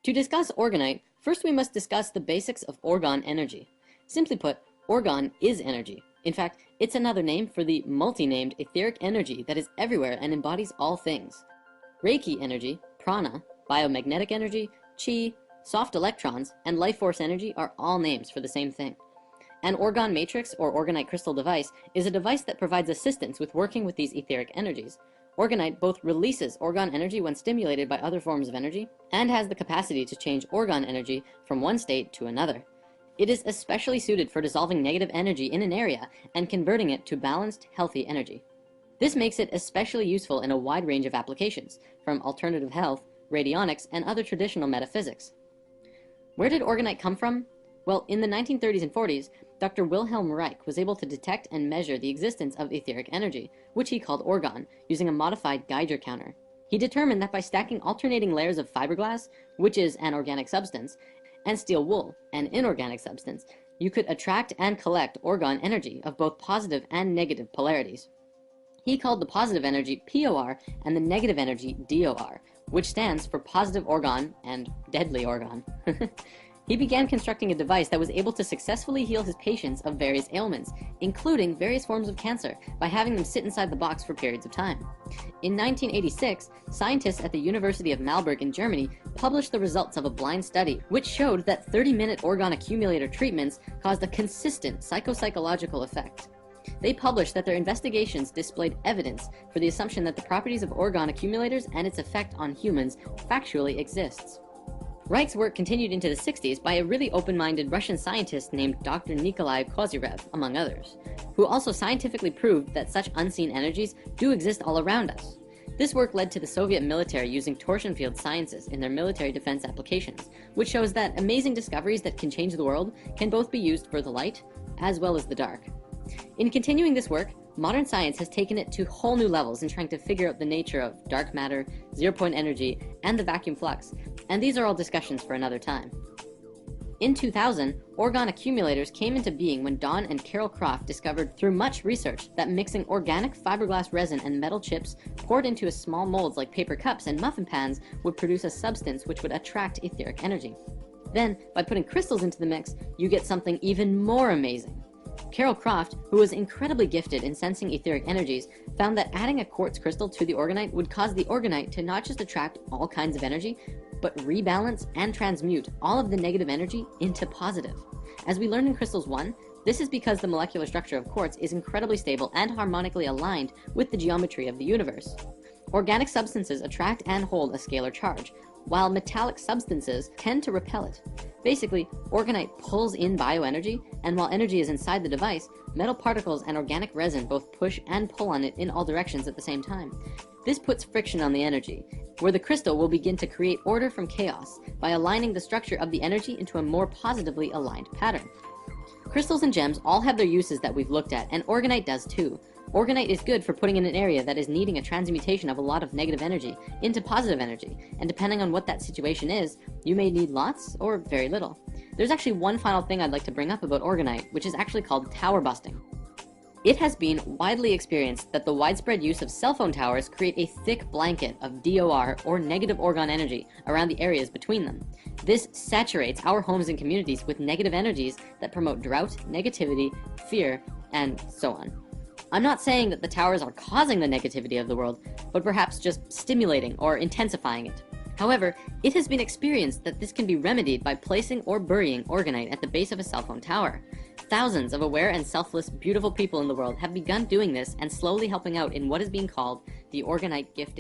To discuss orgonite, first we must discuss the basics of orgone energy. Simply put, orgone is energy. In fact, it's another name for the multi-named etheric energy that is everywhere and embodies all things. Reiki energy, prana, biomagnetic energy, chi, soft electrons, and life force energy are all names for the same thing. An orgone matrix or orgonite crystal device is a device that provides assistance with working with these etheric energies. Orgonite both releases orgone energy when stimulated by other forms of energy, and has the capacity to change orgone energy from one state to another. It is especially suited for dissolving negative energy in an area and converting it to balanced, healthy energy. This makes it especially useful in a wide range of applications, from alternative health, radionics, and other traditional metaphysics. Where did orgonite come from? Well, in the 1930s and 40s, Dr. Wilhelm Reich was able to detect and measure the existence of etheric energy, which he called orgone, using a modified Geiger counter. He determined that by stacking alternating layers of fiberglass, which is an organic substance, and steel wool, an inorganic substance, you could attract and collect orgone energy of both positive and negative polarities. He called the positive energy POR and the negative energy DOR, which stands for positive orgone and deadly orgone. He began constructing a device that was able to successfully heal his patients of various ailments, including various forms of cancer, by having them sit inside the box for periods of time. In 1986, scientists at the University of Marburg in Germany published the results of a blind study, which showed that 30-minute orgone accumulator treatments caused a consistent psychological effect. They published that their investigations displayed evidence for the assumption that the properties of orgone accumulators and its effect on humans factually exists. Reich's work continued into the 60s by a really open-minded Russian scientist named Dr. Nikolai Kozyrev, among others, who also scientifically proved that such unseen energies do exist all around us. This work led to the Soviet military using torsion field sciences in their military defense applications, which shows that amazing discoveries that can change the world can both be used for the light as well as the dark. In continuing this work, modern science has taken it to whole new levels in trying to figure out the nature of dark matter, zero-point energy, and the vacuum flux, and these are all discussions for another time. In 2000, orgone accumulators came into being when Don and Carol Croft discovered through much research that mixing organic fiberglass resin and metal chips poured into small molds like paper cups and muffin pans would produce a substance which would attract etheric energy. Then, by putting crystals into the mix, you get something even more amazing. Carol Croft, who was incredibly gifted in sensing etheric energies, found that adding a quartz crystal to the orgonite would cause the orgonite to not just attract all kinds of energy, but rebalance and transmute all of the negative energy into positive. As we learned in Crystals 1, this is because the molecular structure of quartz is incredibly stable and harmonically aligned with the geometry of the universe. Organic substances attract and hold a scalar charge, while metallic substances tend to repel it. Basically, orgonite pulls in bioenergy, and while energy is inside the device, metal particles and organic resin both push and pull on it in all directions at the same time. This puts friction on the energy, where the crystal will begin to create order from chaos by aligning the structure of the energy into a more positively aligned pattern. Crystals and gems all have their uses that we've looked at, and orgonite does too. Orgonite is good for putting in an area that is needing a transmutation of a lot of negative energy into positive energy, and depending on what that situation is, you may need lots or very little. There's actually one final thing I'd like to bring up about orgonite, which is actually called tower busting. It has been widely experienced that the widespread use of cell phone towers create a thick blanket of DOR, or negative orgone energy, around the areas between them. This saturates our homes and communities with negative energies that promote drought, negativity, fear, and so on. I'm not saying that the towers are causing the negativity of the world, but perhaps just stimulating or intensifying it. However, it has been experienced that this can be remedied by placing or burying orgonite at the base of a cell phone tower. Thousands of aware and selfless, beautiful people in the world have begun doing this and slowly helping out in what is being called the orgonite gifting.